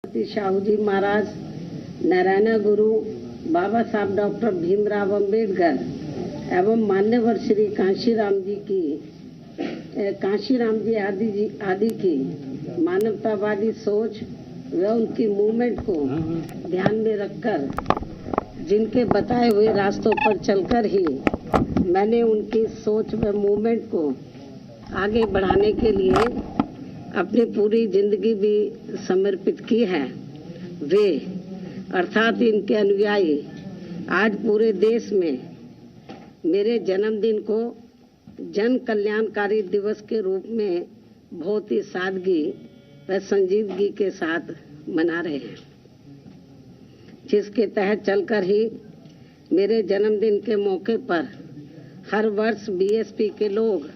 शाहू जी महाराज, नारायण गुरु, बाबा साहब डॉक्टर भीमराव अंबेडकर एवं मान्यवर श्री कांशीराम जी आदि की मानवतावादी सोच व उनकी मूवमेंट को ध्यान में रखकर जिनके बताए हुए रास्तों पर चलकर ही मैंने उनकी सोच व मूवमेंट को आगे बढ़ाने के लिए अपनी पूरी जिंदगी भी समर्पित की है। वे अर्थात इनके अनुयायी आज पूरे देश में मेरे जन्मदिन को जन कल्याणकारी दिवस के रूप में बहुत ही सादगी व संजीदगी के साथ मना रहे हैं, जिसके तहत चलकर ही मेरे जन्मदिन के मौके पर हर वर्ष बीएसपी के लोग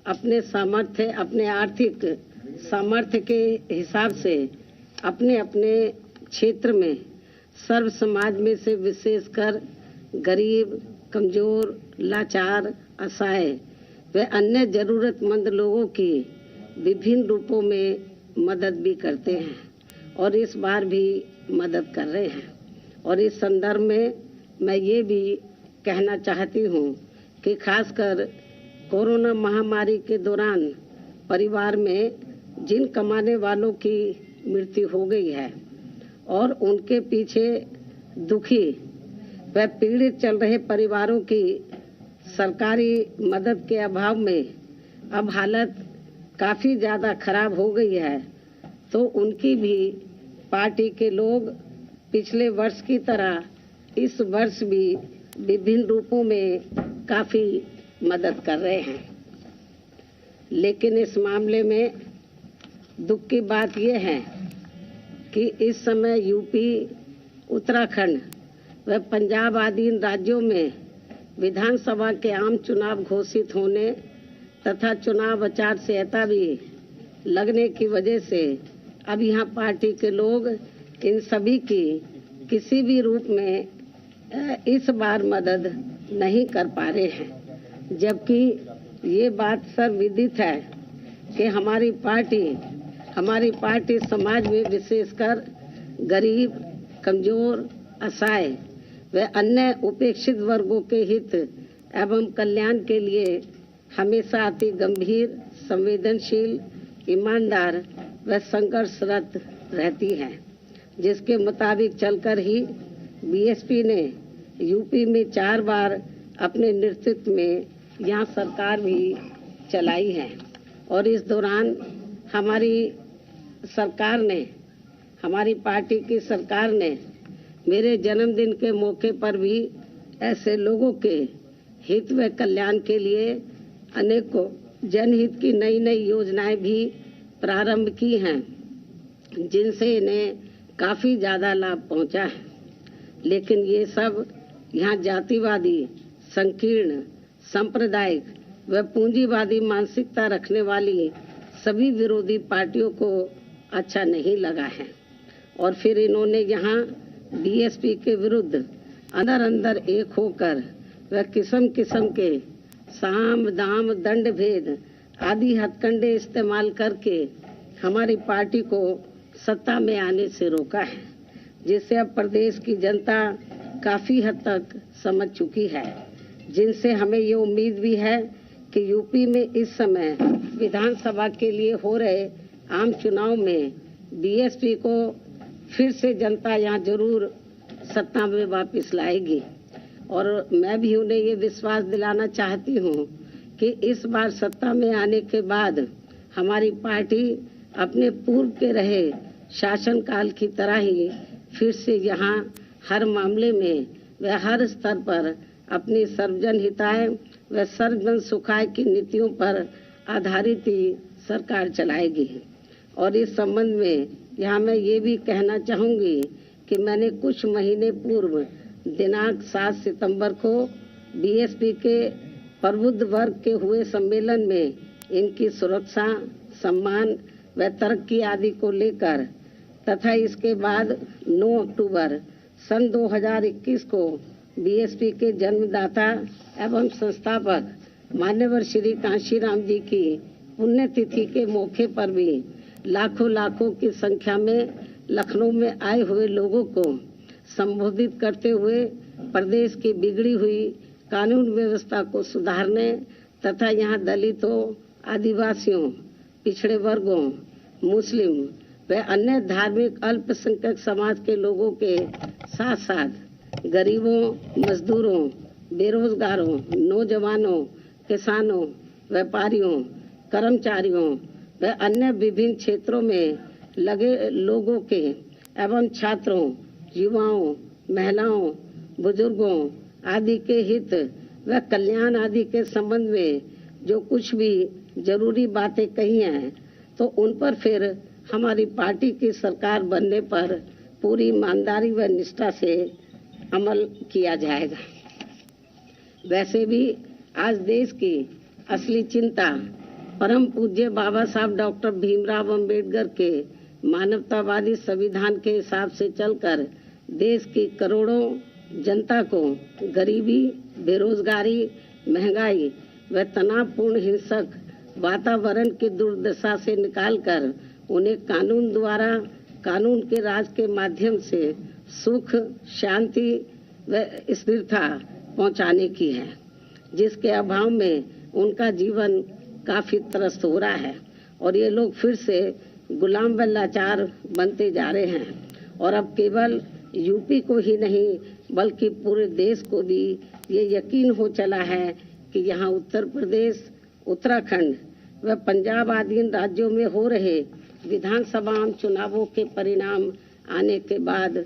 अपने आर्थिक सामर्थ्य के हिसाब से अपने अपने क्षेत्र में सर्व समाज में से विशेषकर गरीब, कमजोर, लाचार, असहाय व अन्य जरूरतमंद लोगों की विभिन्न रूपों में मदद भी करते हैं और इस बार भी मदद कर रहे हैं। और इस संदर्भ में मैं ये भी कहना चाहती हूँ कि खासकर कोरोना महामारी के दौरान परिवार में जिन कमाने वालों की मृत्यु हो गई है और उनके पीछे दुखी व पीड़ित चल रहे परिवारों की सरकारी मदद के अभाव में अब हालत काफी ज्यादा खराब हो गई है, तो उनकी भी पार्टी के लोग पिछले वर्ष की तरह इस वर्ष भी विभिन्न रूपों में काफी मदद कर रहे हैं। लेकिन इस मामले में दुख की बात यह है कि इस समय यूपी, उत्तराखंड व पंजाब आदि इन राज्यों में विधानसभा के आम चुनाव घोषित होने तथा चुनाव आचार संहिता भी लगने की वजह से अब यहाँ पार्टी के लोग इन सभी की किसी भी रूप में इस बार मदद नहीं कर पा रहे हैं, जबकि ये बात सर्वविदित है कि हमारी पार्टी समाज में विशेषकर गरीब, कमजोर, असहाय व अन्य उपेक्षित वर्गों के हित एवं कल्याण के लिए हमेशा अति गंभीर, संवेदनशील, ईमानदार व संघर्षरत रहती है, जिसके मुताबिक चलकर ही बीएसपी ने यूपी में 4 बार अपने नेतृत्व में यहाँ सरकार भी चलाई है। और इस दौरान हमारी पार्टी की सरकार ने मेरे जन्मदिन के मौके पर भी ऐसे लोगों के हित व कल्याण के लिए अनेकों जनहित की नई नई योजनाएं भी प्रारंभ की हैं, जिनसे इन्हें काफी ज्यादा लाभ पहुंचा है। लेकिन ये सब यहाँ जातिवादी, संकीर्ण, सांप्रदायिक व पूंजीवादी मानसिकता रखने वाली सभी विरोधी पार्टियों को अच्छा नहीं लगा है और फिर इन्होंने यहाँ बीएसपी के विरुद्ध अंदर एक होकर व किस्म किस्म के साम, दाम, दंड भेद आदि हथकंडे इस्तेमाल करके हमारी पार्टी को सत्ता में आने से रोका है, जिससे अब प्रदेश की जनता काफी हद तक समझ चुकी है, जिनसे हमें ये उम्मीद भी है कि यूपी में इस समय विधानसभा के लिए हो रहे आम चुनाव में बीएसपी को फिर से जनता यहाँ जरूर सत्ता में वापस लाएगी। और मैं भी उन्हें ये विश्वास दिलाना चाहती हूँ कि इस बार सत्ता में आने के बाद हमारी पार्टी अपने पूर्व के रहे शासनकाल की तरह ही फिर से यहाँ हर मामले में व हर स्तर पर अपनी सर्वजन हिताय व सर्वजन सुखाय की नीतियों पर आधारित ही सरकार चलाएगी। और इस संबंध में यहाँ मैं ये भी कहना चाहूँगी कि मैंने कुछ महीने पूर्व दिनांक 7 सितंबर को बीएसपी के प्रबुद्ध वर्ग के हुए सम्मेलन में इनकी सुरक्षा, सम्मान व तरक्की आदि को लेकर तथा इसके बाद 9 अक्टूबर सन 2021 को बीएसपी के जन्मदाता एवं संस्थापक मान्यवर श्री कांशीराम जी की पुण्यतिथि के मौके पर भी लाखों की संख्या में लखनऊ में आए हुए लोगों को संबोधित करते हुए प्रदेश की बिगड़ी हुई कानून व्यवस्था को सुधारने तथा यहाँ दलितों, आदिवासियों, पिछड़े वर्गों, मुस्लिम व अन्य धार्मिक अल्पसंख्यक समाज के लोगों के साथ साथ गरीबों, मजदूरों, बेरोजगारों, नौजवानों, किसानों, व्यापारियों, कर्मचारियों व अन्य विभिन्न क्षेत्रों में लगे लोगों के एवं छात्रों, युवाओं, महिलाओं, बुजुर्गों आदि के हित व कल्याण आदि के संबंध में जो कुछ भी जरूरी बातें कही हैं तो उन पर फिर हमारी पार्टी की सरकार बनने पर पूरी ईमानदारी व निष्ठा से अमल किया जाएगा। वैसे भी आज देश की असली चिंता परम पूज्य बाबा साहब डॉक्टर भीमराव अंबेडकर के मानवतावादी संविधान के हिसाब से चलकर देश की करोड़ों जनता को गरीबी, बेरोजगारी, महंगाई व तनावपूर्ण हिंसक वातावरण की दुर्दशा से निकालकर उन्हें कानून के राज के माध्यम से सुख, शांति व स्थिरता पहुंचाने की है, जिसके अभाव में उनका जीवन काफी त्रस्त हो रहा है और ये लोग फिर से गुलाम व लाचार बनते जा रहे हैं। और अब केवल यूपी को ही नहीं बल्कि पूरे देश को भी ये यकीन हो चला है कि यहाँ उत्तर प्रदेश, उत्तराखंड व पंजाब आदि राज्यों में हो रहे विधानसभा चुनावों के परिणाम आने के बाद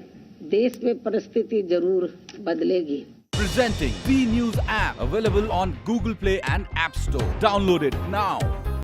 देश में परिस्थिति जरूर बदलेगी। Presenting V News app available on Google Play and App Store. Download it now.